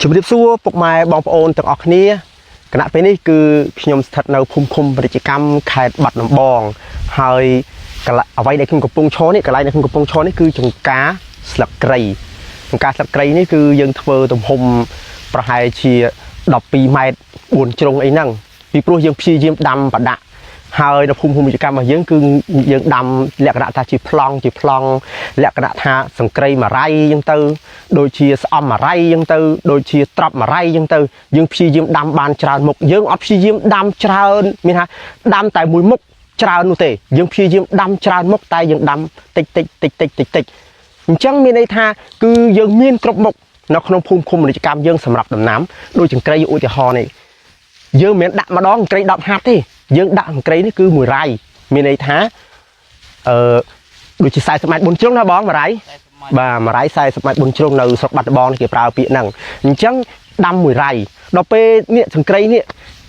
ជំរាបសួរពុកម៉ែបងប្អូនទាំងអស់គ្នាគណៈពេលនេះគឺខ្ញុំស្ថិតនៅភូមិឃុំពាណិជ្ជកម្មខេត្តបាត់ដំបងហើយកន្លែងអ្វីដែលខ្ញុំកំពុងឈរនេះកន្លែងដែលខ្ញុំកំពុងឈរនេះគឺចង្ការស្លឹកគ្រៃចង្ការស្លឹកគ្រៃនេះគឺយើងធ្វើទំហំប្រហែលជា12ម៉ែត្រ4ជ្រុងអីហ្នឹងពីព្រោះយើងព្យាយាមដាំបដាក់ហើយនៅភូមិពាណិជ្ជកម្មរបស់យើងគឺយើងដាំលក្ខណៈថាជាប្លង់លក្ខណៈថាសង្គ្រៃមរៃអញ្ចឹងទៅដូចជាស្អំមរៃអញ្ចឹងទៅដូចជាត្រប់មរៃអញ្ចឹងទៅយើងព្យាយាមដាំបានច្រើនមុខយើងអត់ព្យាយាមដាំច្រើនមានថាដាំតែមួយមុខច្រើននោះទេយើងព្យាយាមដាំច្រើនមុខតែយើងដាំតិចអញ្ចឹងមានន័យថាគឺយើងមានគ្រប់មុខនៅក្នុងភូមិឃុំពាណិជ្ជកម្មយើងសម្រាប់ដំណាំដូចចង្គ្រៃឧទាហរណ៍នេះយើងមិនដាក់ម្ដងចង្គ្រៃ10ហាត់ទេយើងដាក់ចង្គ្រៃនេះគឺមួយរៃមានន័យថាដូចជា40ម៉ែត្រ4ជ្រុងណាបងមួយរៃបាទមួយរៃ40ម៉ែត្រ4ជ្រុងនៅស្រុកបាត់ដំបងគេប្រើពាក្យហ្នឹងអញ្ចឹងដាំមួយរៃដល់ពេលនេះចង្គ្រៃនេះ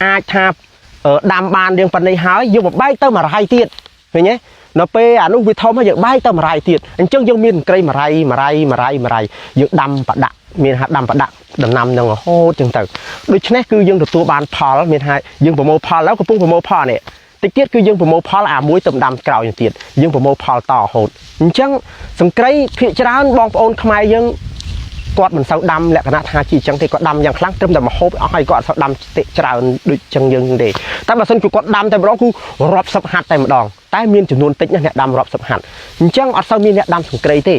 អាចថាដាំបានយើងប៉ុណ្ណេះហើយយើងបបែកទៅមួយរៃទៀតឃើញទេដល់ពេលអានោះវាធំហើយយើងបែកទៅមួយរៃទៀតអញ្ចឹងយើងមានចង្គ្រៃមួយរៃយើងដាំបដាក់មានថាដាំបដាក់ដំណាំនឹងរហូតចឹងទៅដូច្នេះគឺយើងទទួលបានផលមានថាយើងប្រមូលផលแล้วកំពុងប្រមូលផលនេះតិចទៀតគឺយើងប្រមូលផលអាមួយទៅដាំក្រោយទៀតយើងប្រមូលផលតរហូតអញ្ចឹងសង្គ្រៃភាគច្រើនបងប្អូនខ្មែរយើងគាត់មិនសូវដាំលក្ខណៈថាជាអញ្ចឹងទេគាត់ដាំយ៉ាងខ្លាំងត្រឹមតែមហូបអស់ហើយគាត់អត់សូវដាំតិចច្រើនដូចអញ្ចឹងយើងទេតែបើសិនគឺគាត់ដាំតែម្ដងគឺរាប់សិបហាត់តែម្ដងតែមានចំនួនតិចណាស់អ្នកដាំរាប់សិបហាត់អញ្ចឹងអត់សូវមានអ្នកដាំសង្គ្រៃទេ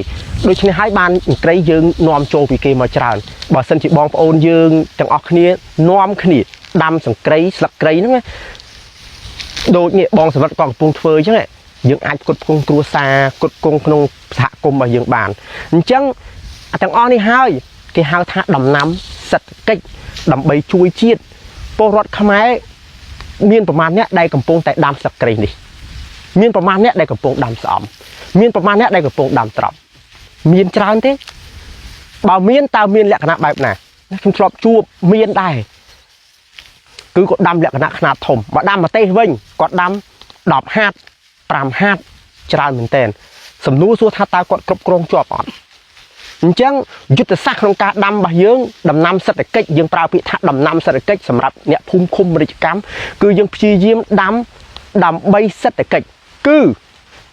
ដូច្នេះហើយបានសង្គ្រៃយើងនាំចូលពីគេមកច្រើនបើសិនជាបងប្អូនយើងទាំងអស់គ្នានាំគ្នាដាំសង្គ្រៃស្លឹកគ្រៃហ្នឹងណាដូចនេះបងសម្រិទ្ធក៏កំពុងធ្វើអញ្ចឹងយើងអាចផ្គត់ផ្គង់គ្រួសារផ្គត់ផ្គង់ក្នុងសហគមន៍របស់យើងបានអញ្ចឹងទាំងអស់នេះហើយគេហៅថាដំណាំសេដ្ឋកិច្ចដើម្បីជួយជាតិពលរដ្ឋខ្មែរមានប្រមាណអ្នកដែលកំពុងតែដាំស្លឹកគ្រៃនេះមានប្រមាណអ្នកដែលកំពុងដាំស្អំមានប្រមាណអ្នកដែលកំពុងដាំត្រប់មានច្រើនទេបើមានតើមានលក្ខណៈបែបណាខ្ញុំធ្លាប់ជួបមានដែរគឺគាត់ដាំលក្ខណៈខ្នាតធំបើដាំប្រទេសវិញគាត់ដាំ10ហាត់5ហាត់ច្រើនមែនទែនសំណួរសួរថាតើគាត់គ្រប់គ្រងជាប់អត់អញ្ចឹងយុទ្ធសាស្ត្រក្នុងការដាំរបស់យើងដំណាំសេដ្ឋកិច្ចយើងប្រើពាក្យថាដំណាំសេដ្ឋកិច្ចសម្រាប់អ្នកភូមិឃុំពាណិជ្ជកម្មគឺយើងព្យាយាមដាំដើម្បីសេដ្ឋកិច្ចគឺ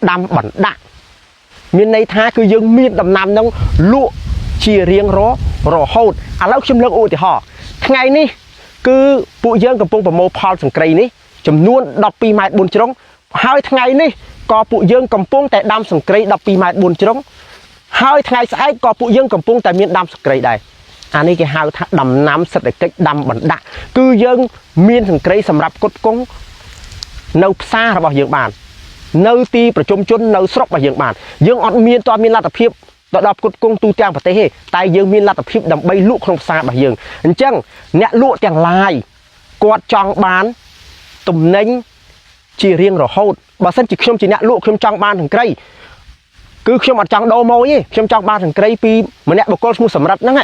ដាំបណ្ដាក់មានន័យថាគឺយើងមានដំណាំនឹងលក់ជារៀងរហូតឥឡូវខ្ញុំលើកឧទាហរណ៍ថ្ងៃនេះគឺពួកយើងកំពុងប្រមូលផលសង្គ្រៃនេះចំនួន12ម៉ែត្រ4ជ្រុងហើយថ្ងៃនេះក៏ពួកយើងកំពុងតែដាំសង្គ្រៃ12ម៉ែត្រ4ជ្រុងហើយថ្ងៃស្អែកក៏ពួកយើងកំពុងតែមានដាំសង្គ្រៃដែរអានេះគេហៅថាដំណាំសេដ្ឋកិច្ចដាំបណ្ដាក់គឺយើងមានសង្គ្រៃសម្រាប់ផ្គត់ផ្គង់នៅផ្សាររបស់យើងបាននៅទីប្រជុំជននៅស្រុករបស់យើងបានយើងអត់មានតើមានលទ្ធភាពទៅដល់ផ្គត់ផ្គង់ទូទាំងប្រទេសទេតែយើងមានលទ្ធភាពដើម្បីលក់ក្នុងផ្សាររបស់យើងអញ្ចឹងអ្នកលក់ទាំងឡាយគាត់ចង់បានទំនិញជារៀងរហូតបើសិនជាខ្ញុំជាអ្នកលក់ខ្ញុំចង់បានសង្គ្រៃគឺខ្ញុំអត់ចង់ដូរម៉ូយទេខ្ញុំចង់បានសង្គ្រៃពីម្នាក់បុគ្គលឈ្មោះសម្រិតហ្នឹង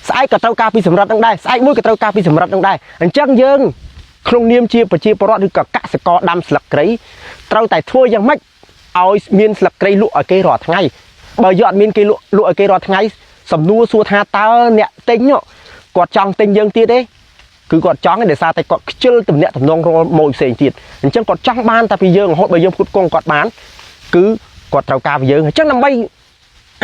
ស្អែកក៏ត្រូវការពីសម្រិតហ្នឹងដែរស្អែកមួយក៏ត្រូវការពីសម្រិតហ្នឹងដែរអញ្ចឹងយើងក្នុងនាមជាប្រជាពលរដ្ឋឬក៏កសិករដាំស្លឹកគ្រៃត្រូវតែធ្វើយ៉ាងម៉េចឲ្យមានស្លឹកគ្រៃលក់ឲ្យគេរាល់ថ្ងៃបើយកអត់មានគេលក់ឲ្យគេរាល់ថ្ងៃសំណួរសួរថាតើអ្នកទិញគាត់ចង់ទិញយើងទៀតទេគឺគាត់ចង់ទេដោយសារតែគាត់ខ្ជិលទំនាក់ទំនងរលម៉ូយផ្សេងទៀតអញ្ចឹងគាត់ចង់បានតែពីយើងរហូតបើយើងផ្គត់ផ្គង់គាត់បានគឺគាត់ត្រូវការពីយើងអញ្ចឹងដើម្បី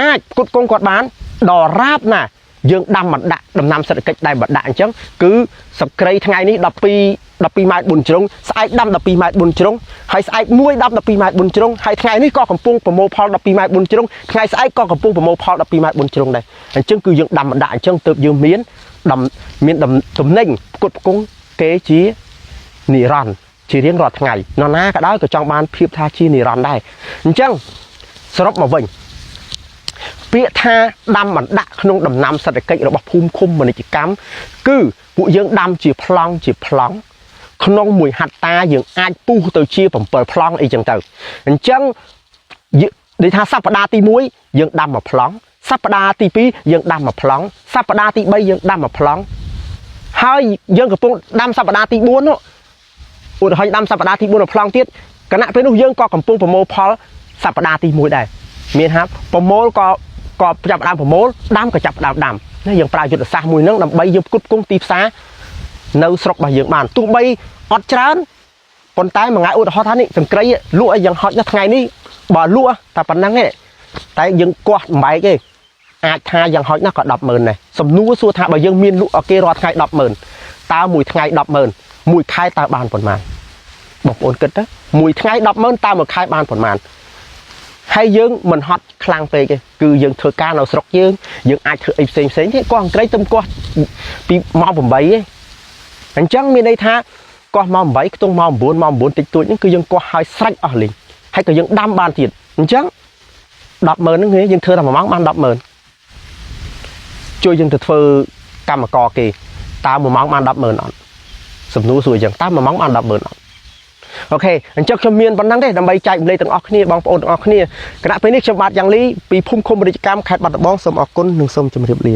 អាចផ្គត់ផ្គង់គាត់បានដល់រាបណាយើងដាំបណ្ដាក់ដំណាំសេដ្ឋកិច្ចដែលបណ្ដាក់អញ្ចឹងគឺសង្គ្រៃថ្ងៃនេះ12ម៉ែត្រ4ជ្រុងស្អែកដាំ12ម៉ែត្រ4ជ្រុងហើយស្អែកមួយដាំ12ម៉ែត្រ4ជ្រុងហើយថ្ងៃនេះក៏កំពុងប្រមូលផល12ម៉ែត្រ4ជ្រុងថ្ងៃស្អែកក៏កំពុងប្រមូលផល12ម៉ែត្រ4ជ្រុងដែរអញ្ចឹងគឺយើងដាំបណ្ដាក់អញ្ចឹងទើបយើងមានទំនិញផ្គត់ផ្គង់គេជានិរន្តរ៍ជារៀងរាល់ថ្ងៃនរណាក៏ដោយក៏ចង់បានភាពថាជានិរន្តរ៍ដែរអញ្ចឹងសរុបមកវិញពាក្យថាដាំបណ្ដាក់ក្នុងដំណាំសេដ្ឋកិច្ចរបស់ភូមិឃុំពាណិជ្ជកម្មគឺពួកយើងដាំជាប្លង់ក្នុងមួយហត្តាយើងអាចពុះទៅជា7ប្លង់អីចឹងទៅអញ្ចឹងនិយាយថាសប្តាហ៍ទី1យើងដាំមួយប្លង់សប្តាហ៍ទី2យើងដាំមួយប្លង់សប្តាហ៍ទី3យើងដាំមួយប្លង់ហើយយើងកំពុងដាំសប្តាហ៍ទី4នោះឧទាហរណ៍ដាំសប្តាហ៍ទី4មួយប្លង់ទៀតគណៈពេលនោះយើងក៏កំពុងប្រមូលផលសប្តាហ៍ទី1ដែរមានហាប់ប្រមូលក៏ចាប់ផ្ដើមប្រមូលដាំក៏ចាប់ផ្ដើមដាំ ណាយើងប្រើយុទ្ធសាស្ត្រមួយហ្នឹងដើម្បីយកផ្គត់ផ្គង់ទីផ្សារនៅស្រុករបស់យើងបានទោះបីអត់ច្រើនប៉ុន្តែមួយថ្ងៃឧទាហរណ៍ថានេះសង្គ្រីលក់ឲ្យយ៉ាងហោចណាស់ថ្ងៃនេះបើលក់តែប៉ុណ្ណឹងទេតែយើងគាស់បំបែកទេអាចថាយ៉ាងហោចណាស់ក៏ 100000 ដែរសំណួរសួរថាបើយើងមានលក់ឲ្យគេរាល់ថ្ងៃ 100000 តើមួយថ្ងៃ 100000 មួយខែតើបានប៉ុន្មានបងប្អូនគិតទៅមួយថ្ងៃ 100000 តើមួយខែបានប៉ុន្មានហើយយើងមិនហត់ខ្លាំងពេកទេគឺយើងធ្វើការនៅស្រុកយើងអាចធ្វើអីផ្សេងទេគាត់អង្ក្រៃទំគាស់ពីម៉ោង 8ទេអញ្ចឹងមានន័យថាគាស់ម៉ោង 8ខ្ទង់ម៉ោង 9ម៉ោង 9តិចតួចហ្នឹងគឺយើងគាស់ឲ្យស្រេចអស់លេងហើយក៏យើងដាំបានទៀតអញ្ចឹង 100000 ហ្នឹងយើងធ្វើតែ1ម៉ោងបាន 100000 ជួយយើងទៅធ្វើកម្មករគេតើ1ម៉ោងបាន 100000 អត់សំណួរសួរអញ្ចឹងតើ1ម៉ោងបាន 100000 អត់អូខេអញ្ចឹងខ្ញុំមានប៉ុណ្ណឹងទេដើម្បីចែកម្លែកទាំងអស់គ្នាបងប្អូនទាំងអស់គ្នាគណៈពេលនេះខ្ញុំបាទយ៉ាងលីពីភូមិឃុំរាជកម្មខេត្តបាត់ដំបងសូមអរគុណនិងសូមជម្រាបលា